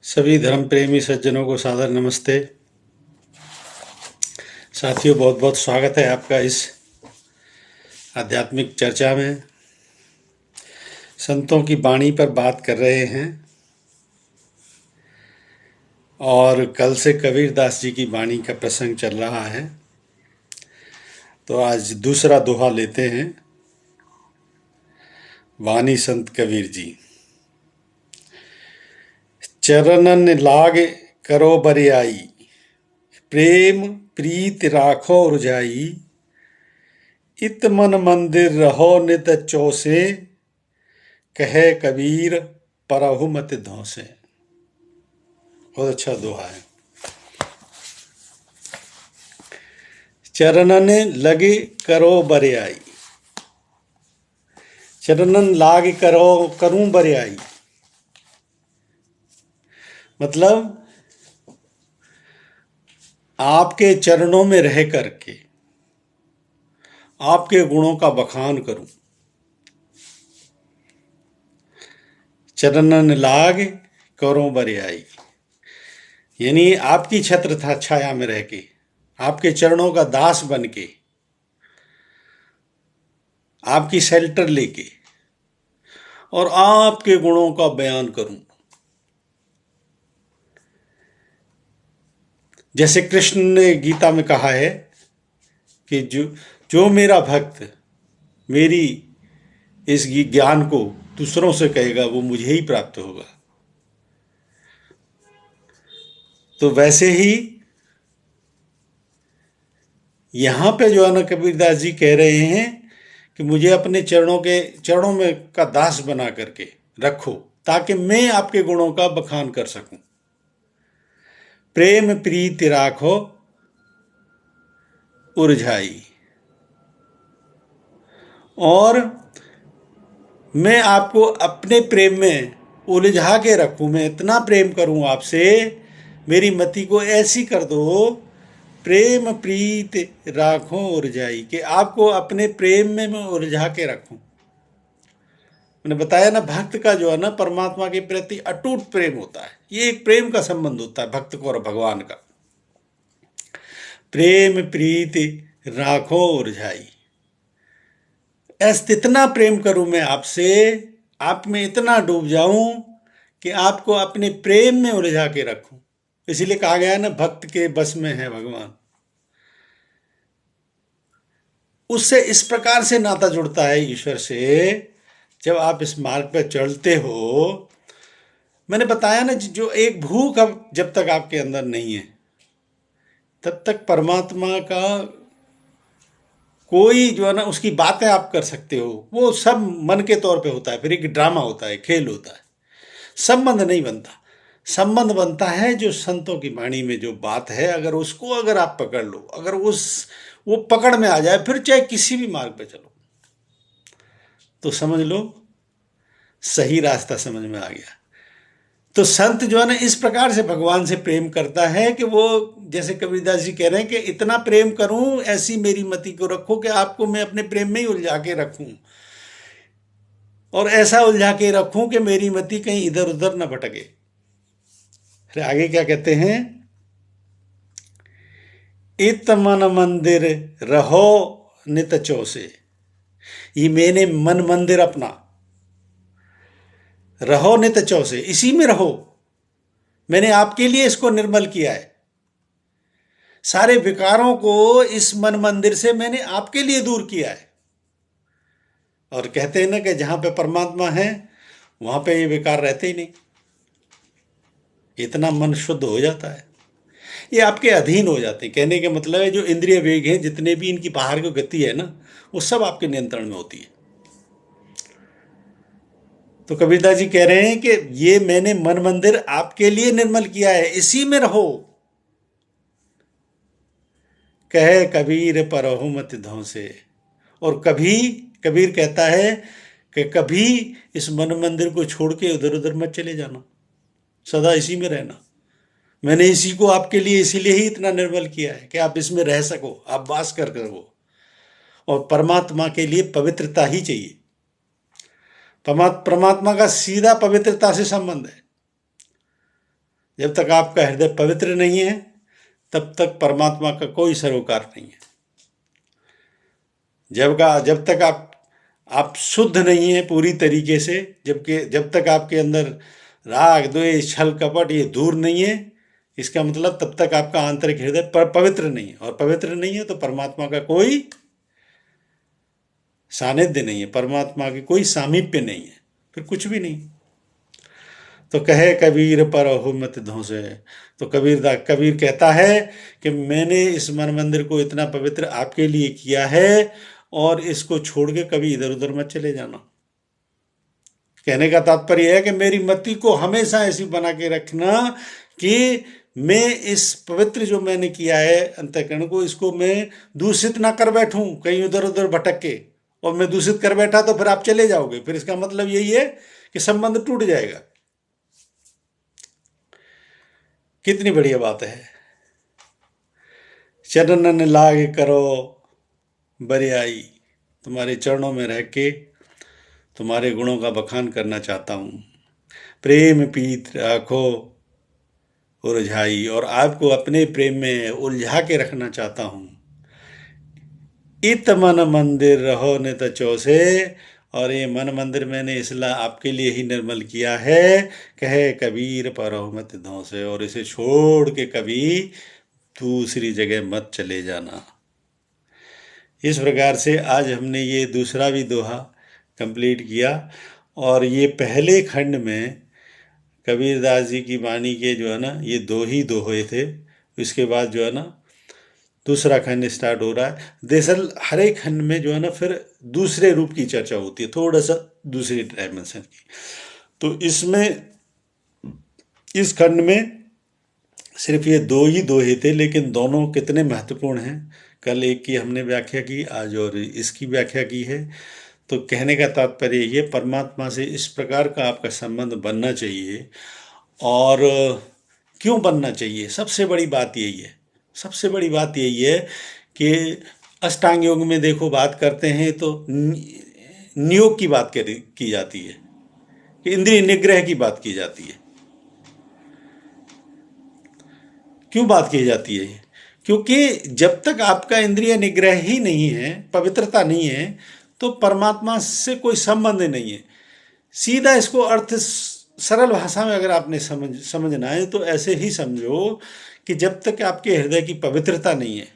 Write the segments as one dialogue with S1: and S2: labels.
S1: सभी धर्म प्रेमी सज्जनों को सादर नमस्ते। साथियों, बहुत बहुत स्वागत है आपका इस आध्यात्मिक चर्चा में। संतों की वाणी पर बात कर रहे हैं और कल से कबीरदास जी की वाणी का प्रसंग चल रहा है, तो आज दूसरा दोहा लेते हैं। वाणी संत कबीर जी। चरणन लाग करो बरियाई, प्रेम प्रीत राखो रुझाई। इत मन मंदिर रहो नित चौसे, कहे कबीर परहु मत धौसे। बहुत अच्छा दोहा है। चरणन लगे करो बरियाई, चरणन लाग करो करूं बरियाई, मतलब आपके चरणों में रह करके आपके गुणों का बखान करूं। चरणन लाग करो बरियाई, यानी आपकी छत्र था छाया में रह के, आपके चरणों का दास बन के, आपकी शेल्टर लेके और आपके गुणों का बयान करूं। जैसे कृष्ण ने गीता में कहा है कि जो मेरा भक्त मेरी इस ज्ञान को दूसरों से कहेगा वो मुझे ही प्राप्त होगा। तो वैसे ही यहां पे जो है ना, कबीरदास जी कह रहे हैं कि मुझे अपने चरणों में का दास बना करके रखो, ताकि मैं आपके गुणों का बखान कर सकूं। प्रेम प्रीति राखो उरझाई, और मैं आपको अपने प्रेम में उलझा के रखूं। मैं इतना प्रेम करूं आपसे, मेरी मति को ऐसी कर दो, प्रेम प्रीत राखो उरझाई, कि आपको अपने प्रेम में मैं उलझा के रखूं। मैंने बताया ना, भक्त का जो है ना परमात्मा के प्रति अटूट प्रेम होता है। ये एक प्रेम का संबंध होता है भक्त को और भगवान का। प्रेम प्रीति राखो उरझाई, ऐसा इतना प्रेम करूं मैं आपसे, आप में इतना डूब जाऊं कि आपको अपने प्रेम में उलझा के रखूं। इसीलिए कहा गया है ना, भक्त के बस में है भगवान। उससे इस प्रकार से नाता जुड़ता है ईश्वर से, जब आप इस मार्ग पर चलते हो। मैंने बताया ना, जो एक भूख अब जब तक आपके अंदर नहीं है, तब तक परमात्मा का कोई जो है ना, उसकी बातें आप कर सकते हो, वो सब मन के तौर पे होता है। फिर एक ड्रामा होता है, खेल होता है, संबंध नहीं बनता। संबंध बनता है जो संतों की वाणी में जो बात है, अगर आप पकड़ लो, अगर वो पकड़ में आ जाए, फिर चाहे किसी भी मार्ग पे चलो, तो समझ लो सही रास्ता समझ में आ गया। तो संत जो है ना, इस प्रकार से भगवान से प्रेम करता है कि वो, जैसे कबीरदास जी कह रहे हैं कि इतना प्रेम करूं, ऐसी मेरी मति को रखो कि आपको मैं अपने प्रेम में ही उलझा के रखूं, और ऐसा उलझा के रखूं कि मेरी मति कहीं इधर उधर न भटके। फिर आगे क्या कहते हैं? इत मन मंदिर रहो नित चौसे, ये मैंने मन मंदिर अपना, रहो नित चौसे, इसी में रहो। मैंने आपके लिए इसको निर्मल किया है। सारे विकारों को इस मन मंदिर से मैंने आपके लिए दूर किया है। और कहते हैं ना कि जहां पे परमात्मा है वहां पे ये विकार रहते ही नहीं, इतना मन शुद्ध हो जाता है, ये आपके अधीन हो जाते हैं। कहने का मतलब है, जो इंद्रिय वेग है, जितने भी इनकी बाहर की गति है ना, वो सब आपके नियंत्रण में होती है। तो कबीरदास जी कह रहे हैं कि ये मैंने मन मंदिर आपके लिए निर्मल किया है, इसी में रहो। कहे कबीर परहु मत धौसे, और कभी, कबीर कहता है कि कभी इस मन मंदिर को छोड़ के उधर उधर मत चले जाना, सदा इसी में रहना। मैंने इसी को आपके लिए इसीलिए ही इतना निर्मल किया है कि आप इसमें रह सको, आप वास कर सको। और परमात्मा के लिए पवित्रता ही चाहिए। परमात्मा का सीधा पवित्रता से संबंध है। जब तक आपका हृदय पवित्र नहीं है तब तक परमात्मा का कोई सरोकार नहीं है। जब तक आप शुद्ध नहीं है पूरी तरीके से, जब तक आपके अंदर राग द्वेष छल कपट ये दूर नहीं है, इसका मतलब तब तक आपका आंतरिक हृदय पवित्र नहीं है, और पवित्र नहीं है तो परमात्मा का कोई सानिध्य नहीं है, परमात्मा की कोई सामीप्य नहीं है, फिर कुछ भी नहीं। तो कहे कबीर पर हो मत धोसे, तो कबीर कहता है कि मैंने इस मन मंदिर को इतना पवित्र आपके लिए किया है, और इसको छोड़ के कभी इधर उधर मत चले जाना। कहने का तात्पर्य है कि मेरी मति को हमेशा ऐसी बना के रखना कि मैं इस पवित्र जो मैंने किया है अंतःकरण को, इसको मैं दूषित ना कर बैठूं कहीं उधर उधर भटक के, और मैं दूषित कर बैठा तो फिर आप चले जाओगे, फिर इसका मतलब यही है कि संबंध टूट जाएगा। कितनी बढ़िया बात है। चरणन लाग करो बरियाई, तुम्हारे चरणों में रह के तुम्हारे गुणों का बखान करना चाहता हूँ। प्रेम पीत राखो उलझाई, और आपको अपने प्रेम में उलझा के रखना चाहता हूँ। इत मन मंदिर रहो नित चौसे, और ये मन मंदिर मैंने इसलिए आपके लिए ही निर्मल किया है। कहे कबीर पर मत धौसे, और इसे छोड़ के कभी दूसरी जगह मत चले जाना। इस प्रकार से आज हमने ये दूसरा भी दोहा कंप्लीट किया, और ये पहले खंड में कबीरदास जी की वाणी के जो है ना ये दो ही दोहे थे। इसके बाद जो है ना दूसरा खंड स्टार्ट हो रहा है। दरअसल हर एक खंड में जो है ना फिर दूसरे रूप की चर्चा होती है, थोड़ा सा दूसरी डायमेंशन की। तो इसमें इस खंड में सिर्फ ये दो ही दोहे थे, लेकिन दोनों कितने महत्वपूर्ण हैं। कल एक की हमने व्याख्या की, आज और इसकी व्याख्या की है। तो कहने का तात्पर्य ये, परमात्मा से इस प्रकार का आपका संबंध बनना चाहिए। और क्यों बनना चाहिए, सबसे बड़ी बात यही है, सबसे बड़ी बात यही है कि अष्टांग योग में देखो बात करते हैं तो नियोग की बात की जाती है, कि इंद्रिय निग्रह की बात की जाती है। क्यों बात की जाती है? क्योंकि जब तक आपका इंद्रिय निग्रह ही नहीं है, पवित्रता नहीं है, तो परमात्मा से कोई संबंध नहीं है। सीधा इसको अर्थ सरल भाषा में अगर आपने समझना है तो ऐसे ही समझो कि जब तक आपके हृदय की पवित्रता नहीं है,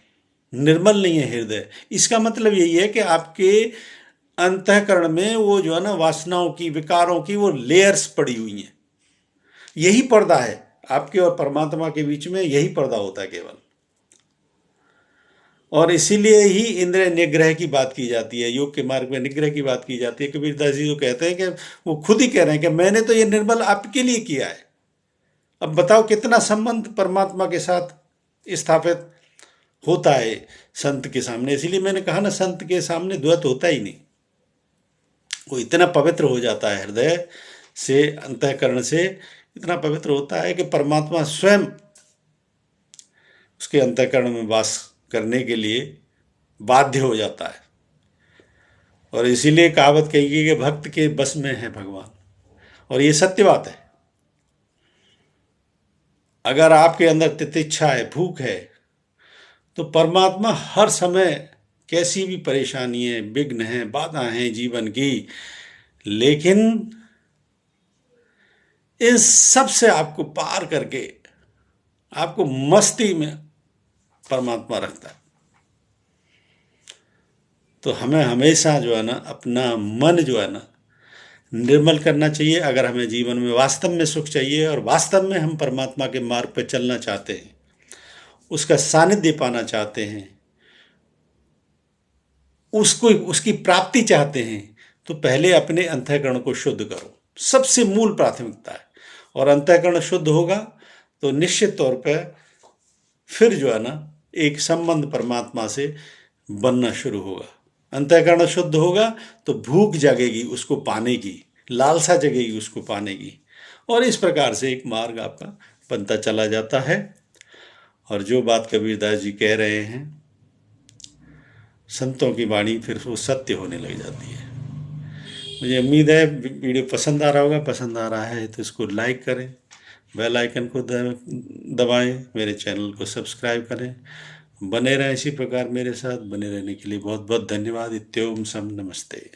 S1: निर्मल नहीं है हृदय, इसका मतलब यही है कि आपके अंतःकरण में वो जो है ना वासनाओं की, विकारों की वो लेयर्स पड़ी हुई हैं। यही पर्दा है आपके और परमात्मा के बीच में, यही पर्दा होता है केवल। और इसीलिए ही इंद्रिय निग्रह की बात की जाती है, योग के मार्ग में निग्रह की बात की जाती है। कबीरदास जी जो कहते हैं कि वो खुद ही कह रहे हैं कि मैंने तो ये निर्मल आपके लिए किया है। अब बताओ कितना संबंध परमात्मा के साथ स्थापित होता है संत के सामने। इसीलिए मैंने कहा ना, संत के सामने द्वैत होता ही नहीं। वो इतना पवित्र हो जाता है हृदय से, अंतःकरण से इतना पवित्र होता है कि परमात्मा स्वयं उसके अंतःकरण में वास करने के लिए बाध्य हो जाता है। और इसीलिए कहावत कही गई कि भक्त के बस में है भगवान, और ये सत्य बात है। अगर आपके अंदर तितिक्षा है, भूख है, तो परमात्मा हर समय कैसी भी परेशानी है, विघ्न है, बाधा है जीवन की, लेकिन इन सब से आपको पार करके आपको मस्ती में परमात्मा रखता है। तो हमें हमेशा जो है ना अपना मन जो है ना निर्मल करना चाहिए। अगर हमें जीवन में वास्तव में सुख चाहिए और वास्तव में हम परमात्मा के मार्ग पर चलना चाहते हैं, उसका सानिध्य पाना चाहते हैं, उसकी प्राप्ति चाहते हैं, तो पहले अपने अंतःकरण को शुद्ध करो, सबसे मूल प्राथमिकता है। और अंतःकरण शुद्ध होगा तो निश्चित तौर पर फिर जो है ना एक संबंध परमात्मा से बनना शुरू होगा। अंतःकरण शुद्ध होगा तो भूख जगेगी उसको पाने की, लालसा जगेगी उसको पाने की, और इस प्रकार से एक मार्ग आपका बनता चला जाता है। और जो बात कबीरदास जी कह रहे हैं, संतों की वाणी फिर वो सत्य होने लग जाती है। मुझे उम्मीद है वीडियो पसंद आ रहा होगा। पसंद आ रहा है तो इसको लाइक करें, बेल आइकन को दबाएं, मेरे चैनल को सब्सक्राइब करें। बने रहें इसी प्रकार मेरे साथ। बने रहने के लिए बहुत बहुत धन्यवाद। इत्योम सम नमस्ते।